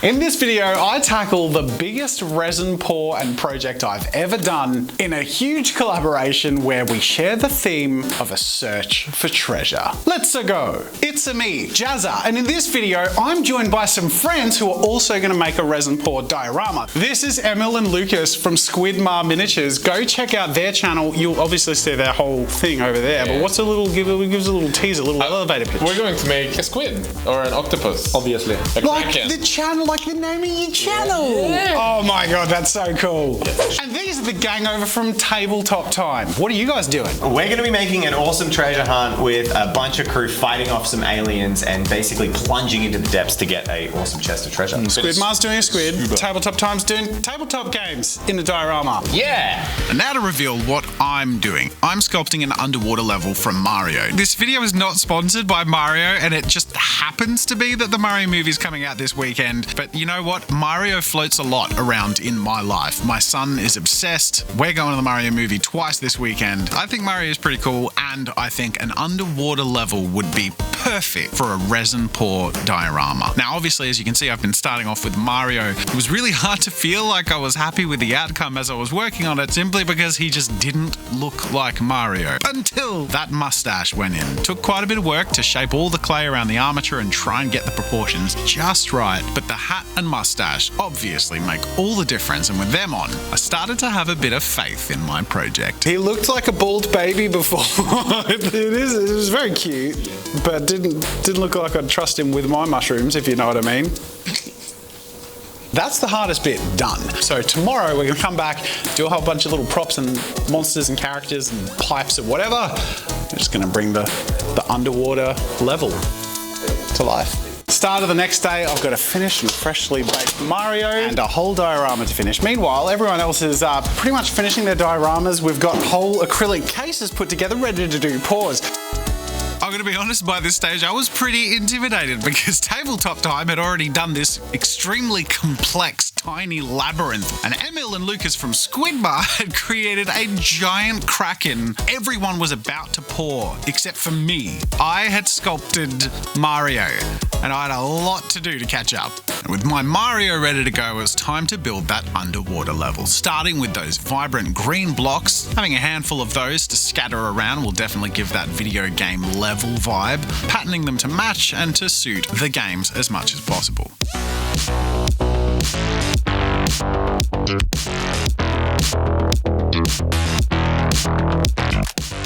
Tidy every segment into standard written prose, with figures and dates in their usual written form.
In this video, I tackle the biggest resin pour and project I've ever done in a huge collaboration where we share the theme of a search for treasure. Let's go! It's me, Jazza, and in this video, I'm joined by some friends who are also going to make a resin pour diorama. This is Emil and Lucas from Squidmar Miniatures. Go check out their channel. You'll obviously see their whole thing over there, but what's a little, gives a little teaser, a little elevator pitch. We're going to make a squid or an octopus, obviously. Like the channel, like the name of your channel. Yeah. Oh my god, that's so cool. Yes. And these are the gang over from Tabletop Time. What are you guys doing? We're going to be making an awesome treasure hunt with a bunch of crew fighting off some aliens and basically plunging into the depths to get an awesome chest of treasure. Squidmar's doing a squid. Super. Tabletop Time's doing tabletop games in the diorama. Yeah! And now to reveal what I'm doing. I'm sculpting an underwater level from Mario. This video is not sponsored by Mario, and it just happens to be that the Mario movie is coming out this weekend. But you know what? Mario floats a lot around in my life. My son is obsessed. We're going to the Mario movie twice this weekend. I think Mario is pretty cool, and I think an underwater level would be perfect for a resin pour diorama. Now, obviously, as you can see, I've been starting off with Mario. It was really hard to feel like I was happy with the outcome as I was working on it, simply because he just didn't look like Mario. Until that mustache went in. It took quite a bit of work to shape all the clay around the armature and try and get the proportions just right, but the hat and mustache obviously make all the difference, and with them on, I started to have a bit of faith in my project. He looked like a bald baby before. It was very cute, but didn't look like I'd trust him with my mushrooms, if you know what I mean. That's the hardest bit done. So tomorrow we're gonna come back, do a whole bunch of little props and monsters and characters and pipes and whatever. We're just gonna bring the underwater level to life. Start of the next day, I've got a finished and freshly baked Mario and a whole diorama to finish. Meanwhile, everyone else is pretty much finishing their dioramas. We've got whole acrylic cases put together, ready to do pours. I'm going to be honest, by this stage, I was pretty intimidated because Tabletop Time had already done this extremely complex, tiny labyrinth. And Emil and Lucas from Squidmar had created a giant kraken. Everyone was about to pour, except for me. I had sculpted Mario, and I had a lot to do to catch up. And with my Mario ready to go, it was time to build that underwater level. Starting with those vibrant green blocks, having a handful of those to scatter around will definitely give that video game level vibe, patterning them to match and to suit the games as much as possible.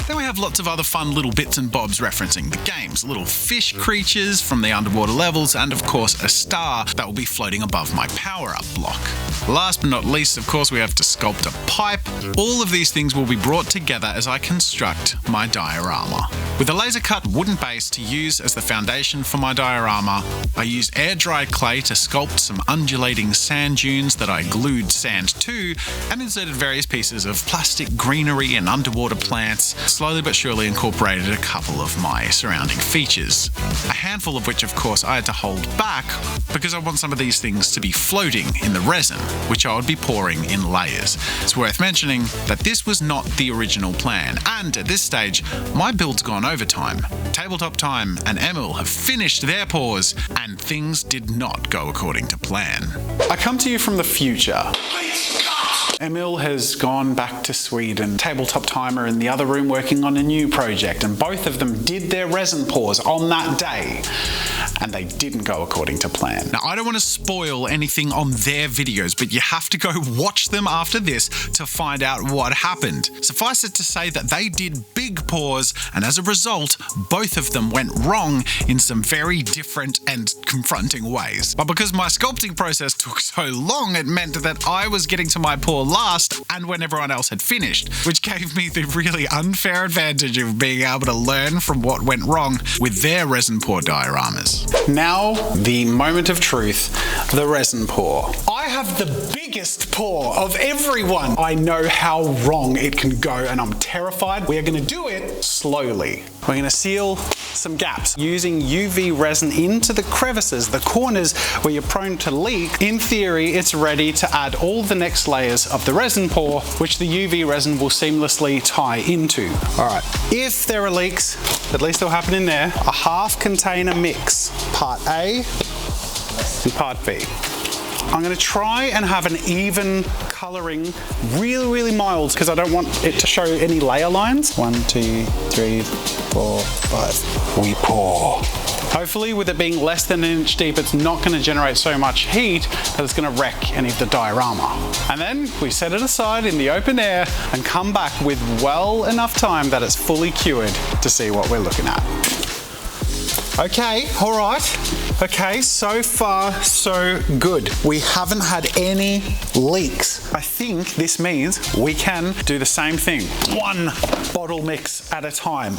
Then we have lots of other fun little bits and bobs referencing the games, little fish creatures from the underwater levels, and of course a star that will be floating above my power-up block. Last but not least, of course, we have to sculpt a pipe. All of these things will be brought together as I construct my diorama. With a laser-cut wooden base to use as the foundation for my diorama, I used air-dried clay to sculpt some undulating sand dunes that I glued sand to, and inserted various pieces of plastic greenery and underwater plants, slowly but surely incorporated a couple of my surrounding features. A handful of which, of course, I had to hold back because I want some of these things to be floating in the resin, which I would be pouring in layers. It's worth mentioning that this was not the original plan, and at this stage, my build's gone overtime. Tabletop Time and Emil have finished their pours, and things did not go according to plan. I come to you from the future. Emil has gone back to Sweden. Tabletop Timer in the other room working on a new project, and both of them did their resin pours on that day, and they didn't go according to plan. Now, I don't want to spoil anything on their videos, but you have to go watch them after this to find out what happened. Suffice it to say that they did big pours, and as a result, both of them went wrong in some very different and confronting ways. But because my sculpting process took so long, it meant that I was getting to my pour last and when everyone else had finished, which gave me the really unfair advantage of being able to learn from what went wrong with their resin pour dioramas. Now, the moment of truth, the resin pour. I have the biggest pour of everyone. I know how wrong it can go, and I'm terrified. We are going to do it slowly. We're going to seal some gaps using UV resin into the crevices, the corners where you're prone to leak. In theory, it's ready to add all the next layers of the resin pour, which the UV resin will seamlessly tie into. All right, if there are leaks, at least they'll happen in there. A half container mix, part A and part B. I'm gonna try and have an even coloring, really, really mild, because I don't want it to show any layer lines. 1, 2, 3, 4, 5. We pour. Hopefully, with it being less than an inch deep, it's not going to generate so much heat that it's going to wreck any of the diorama. And then we set it aside in the open air and come back with well enough time that it's fully cured to see what we're looking at. Okay, all right. Okay, so far so good. We haven't had any leaks. I think this means we can do the same thing. One bottle mix at a time.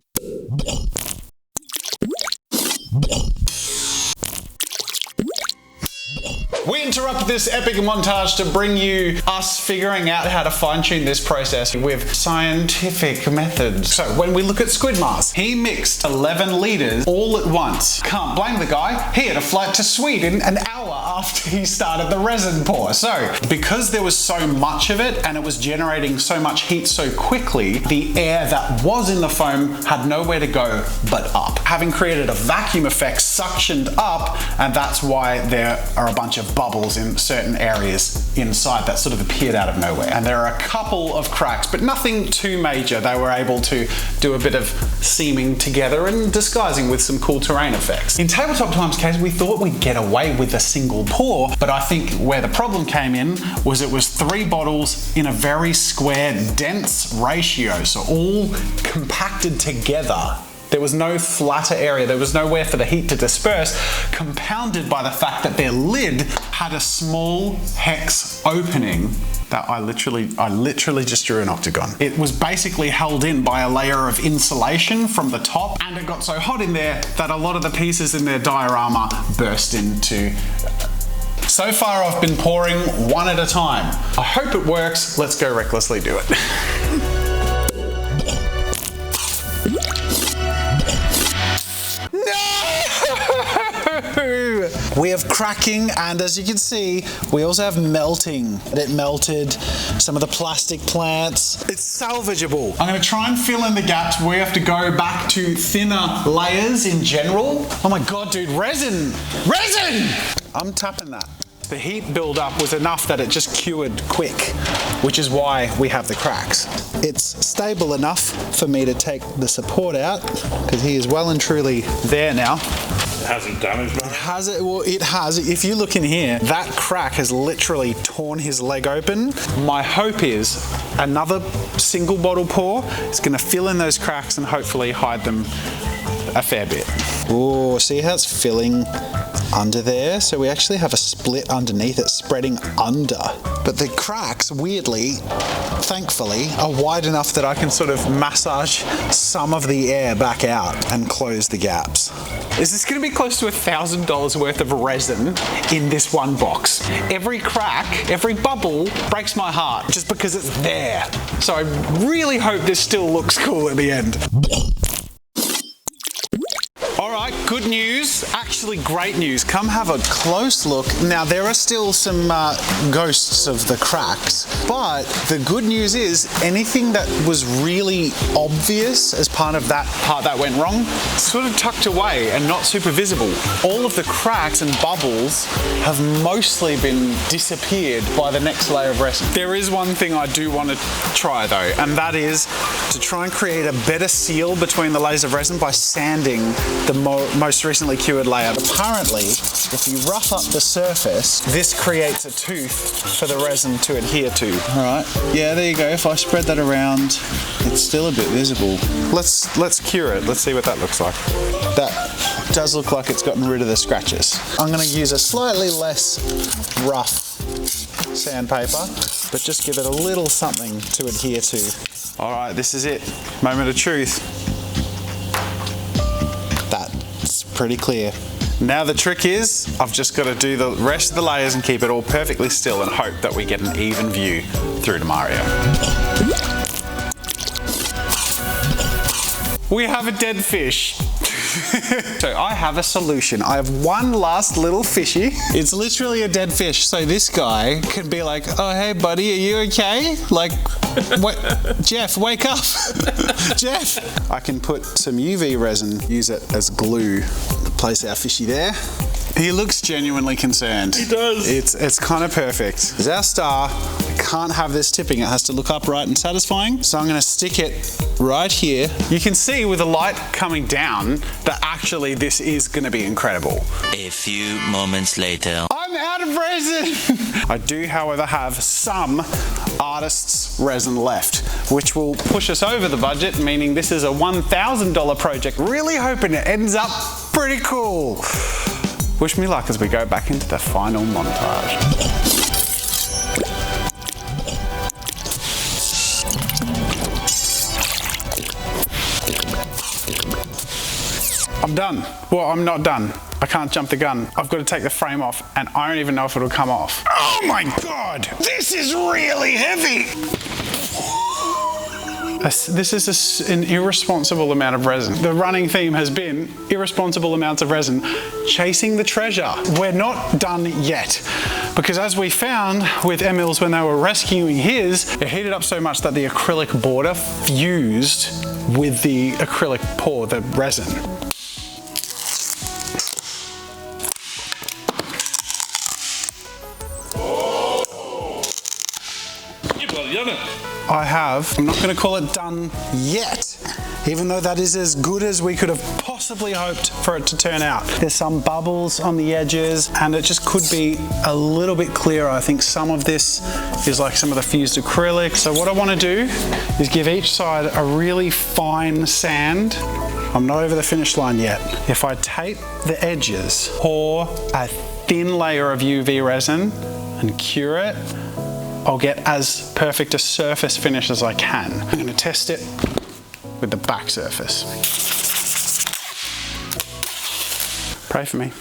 We interrupt this epic montage to bring you us figuring out how to fine-tune this process with scientific methods. So when we look at Squid Mars, he mixed 11 litres all at once. Can't blame the guy. He had a flight to Sweden an hour after he started the resin pour. So because there was so much of it and it was generating so much heat so quickly, the air that was in the foam had nowhere to go but up. Having created a vacuum effect, suctioned up, and that's why there are a bunch of bubbles in certain areas inside that sort of appeared out of nowhere. And there are a couple of cracks, but nothing too major. They were able to do a bit of seaming together and disguising with some cool terrain effects. In Tabletop Time's case, we thought we'd get away with a single pour, but I think where the problem came in was it was 3 bottles in a very square, dense ratio, so all compacted together. There was no flatter area, there was nowhere for the heat to disperse, compounded by the fact that their lid had a small hex opening that I literally just drew an octagon. It was basically held in by a layer of insulation from the top, and it got so hot in there that a lot of the pieces in their diorama burst into. So far I've been pouring one at a time. I hope it works. Let's go recklessly do it. We have cracking, and as you can see, we also have melting. It melted some of the plastic plants. It's salvageable. I'm gonna try and fill in the gaps. We have to go back to thinner layers in general. Oh my God, dude, resin! Resin! I'm tapping that. The heat buildup was enough that it just cured quick, which is why we have the cracks. It's stable enough for me to take the support out, because he is well and truly there now. It hasn't damaged me. Has it? Well, it has. If you look in here, that crack has literally torn his leg open. My hope is another single bottle pour is going to fill in those cracks and hopefully hide them a fair bit. Oh, see how it's filling under there? So we actually have a split underneath it spreading under. But the cracks, weirdly, thankfully, are wide enough that I can sort of massage some of the air back out and close the gaps. Is this going to be close to $1,000 worth of resin in this one box? Every crack, every bubble breaks my heart just because it's there. So I really hope this still looks cool at the end. All right, good news, actually great news. Come have a close look. Now, there are still some ghosts of the cracks, but the good news is anything that was really obvious as part of that part that went wrong, sort of tucked away and not super visible. All of the cracks and bubbles have mostly been disappeared by the next layer of resin. There is one thing I do want to try though, and that is to try and create a better seal between the layers of resin by sanding the most recently cured layer. Apparently, if you rough up the surface, this creates a tooth for the resin to adhere to. All right, yeah, there you go. If I spread that around, it's still a bit visible. Let's cure it. Let's see what that looks like. That does look like it's gotten rid of the scratches. I'm gonna use a slightly less rough sandpaper, but just give it a little something to adhere to. All right, this is it. Moment of truth. That's pretty clear. Now the trick is, I've just got to do the rest of the layers and keep it all perfectly still and hope that we get an even view through to Mario. We have a dead fish. So I have a solution. I have one last little fishy. It's literally a dead fish. So this guy can be like, oh, hey buddy, are you okay? Like, Jeff, wake up. Jeff. I can put some UV resin, use it as glue, place our fishy there, He looks genuinely concerned. He does. It's kind of perfect. It's our star. I can't have this tipping. It has to look upright and satisfying. So I'm going to stick it right here. You can see with the light coming down that actually this is going to be incredible. A few moments later. I'm out of resin. I do, however, have some artist's resin left, which will push us over the budget, meaning this is a $1,000 project. Really hoping it ends up pretty cool. Wish me luck as we go back into the final montage. I'm done. Well, I'm not done. I can't jump the gun. I've got to take the frame off, and I don't even know if it'll come off. Oh my God! This is really heavy! This is an irresponsible amount of resin. The running theme has been irresponsible amounts of resin chasing the treasure. We're not done yet, because as we found with Emil's when they were rescuing his, it heated up so much that the acrylic border fused with the acrylic pour, the resin. I have. I'm not going to call it done yet, even though that is as good as we could have possibly hoped for it to turn out. There's some bubbles on the edges, and it just could be a little bit clearer. I think some of this is like some of the fused acrylic. So what I want to do is give each side a really fine sand. I'm not over the finish line yet. If I tape the edges, pour a thin layer of UV resin and cure it, I'll get as perfect a surface finish as I can. I'm going to test it with the back surface. Pray for me.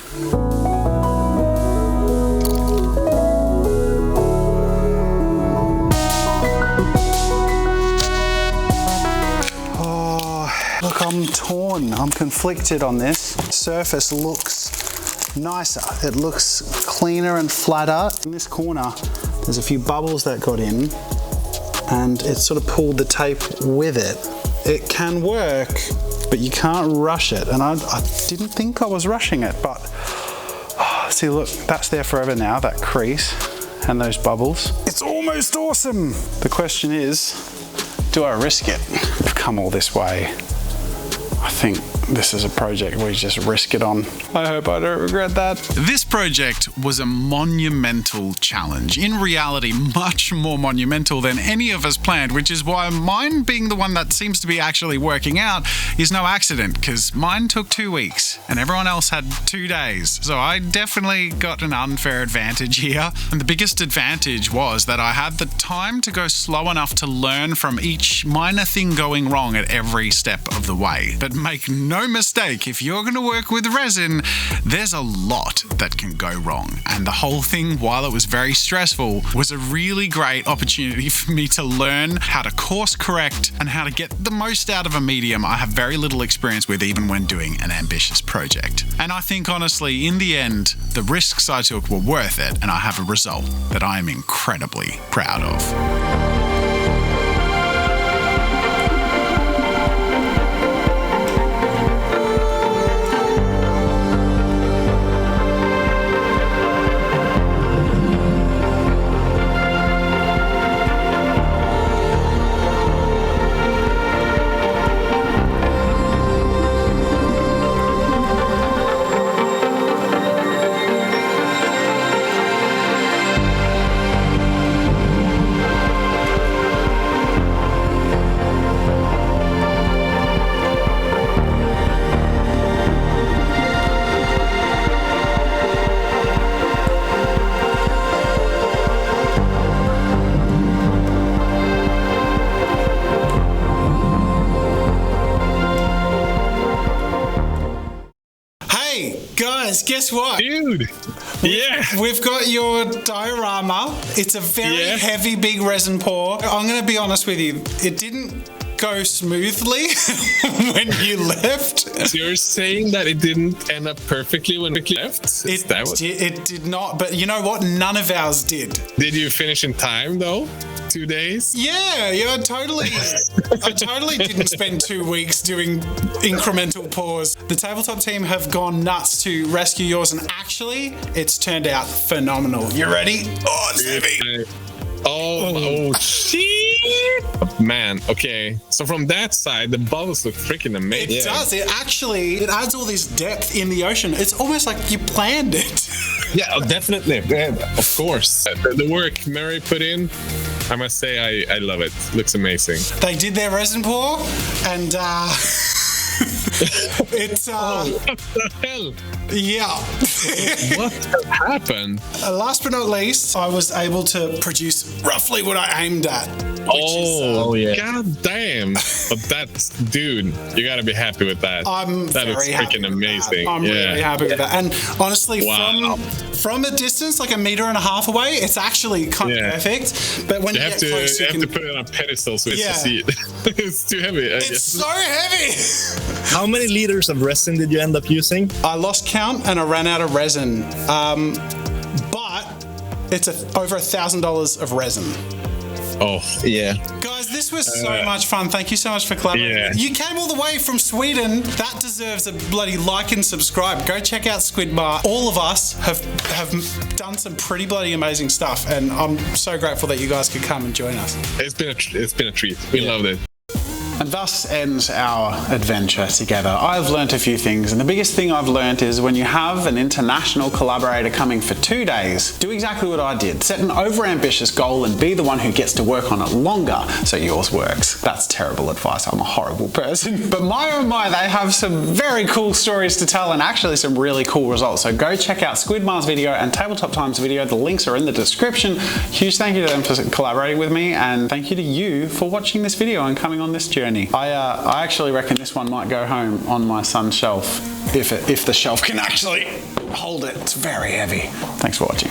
Oh, look, I'm torn. I'm conflicted on this. Surface looks nicer. It looks cleaner and flatter. In this corner, there's a few bubbles that got in, and it sort of pulled the tape with it. It can work, but you can't rush it. And I didn't think I was rushing it, but see, look, that's there forever now, that crease and those bubbles. It's almost awesome. The question is, do I risk it? I've come all this way. I think this is a project we just risk it on. I hope I don't regret that. This project was a monumental challenge. In reality, much more monumental than any of us planned, which is why mine being the one that seems to be actually working out is no accident, because mine took 2 weeks and everyone else had 2 days. So I definitely got an unfair advantage here. And the biggest advantage was that I had the time to go slow enough to learn from each minor thing going wrong at every step of the way. But make no mistake, if you're going to work with resin, there's a lot that can go wrong. And the whole thing, while it was very stressful, was a really great opportunity for me to learn how to course correct and how to get the most out of a medium I have very little experience with, even when doing an ambitious project. And I think honestly, in the end, the risks I took were worth it, and I have a result that I am incredibly proud of. Guys, guess what? Dude. Yeah. We've got your diorama. It's a very heavy, big resin pour. I'm going to be honest with you. It didn't go smoothly when you left. So you're saying that it didn't end up perfectly when we left? It did not, but you know what? None of ours did. Did you finish in time though? 2 days? Yeah, I totally didn't spend 2 weeks doing incremental pours. The tabletop team have gone nuts to rescue yours, and actually, it's turned out phenomenal. You ready? Oh, it's heavy. Oh, shit! Man, okay. So from that side, the bubbles look freaking amazing. It does. It adds all this depth in the ocean. It's almost like you planned it. Yeah, definitely. Yeah, of course. The work Mary put in, I must say, I love it. Looks amazing. They did their resin pour, and it's what the hell? Yeah. What happened? Last but not least, I was able to produce roughly what I aimed at. Yeah. God damn. But that's, dude, you gotta be happy with that. That looks freaking amazing. I'm really happy with that. And honestly, from a distance, like 1.5 meters away, it's actually kind of perfect. But when you get close, you have to put it on a pedestal so it's to see it. It's too heavy. It's so heavy. How many liters of resin did you end up using? I lost count and I ran out of resin. But it's over $1,000 of resin. Oh, yeah. Guys, this was so much fun. Thank you so much for collaborating. Yeah. You came all the way from Sweden. That deserves a bloody like and subscribe. Go check out Squid Bar. All of us have done some pretty bloody amazing stuff, and I'm so grateful that you guys could come and join us. It's been a treat. We loved it. And thus ends our adventure together. I've learnt a few things, and the biggest thing I've learnt is when you have an international collaborator coming for 2 days, do exactly what I did. Set an overambitious goal and be the one who gets to work on it longer so yours works. That's terrible advice. I'm a horrible person. But my oh my, they have some very cool stories to tell and actually some really cool results. So go check out Squidmar's video and Tabletop Time's video. The links are in the description. Huge thank you to them for collaborating with me, and thank you to you for watching this video and coming on this journey. I actually reckon this one might go home on my son's shelf if the shelf can actually hold it. It's very heavy. Thanks for watching.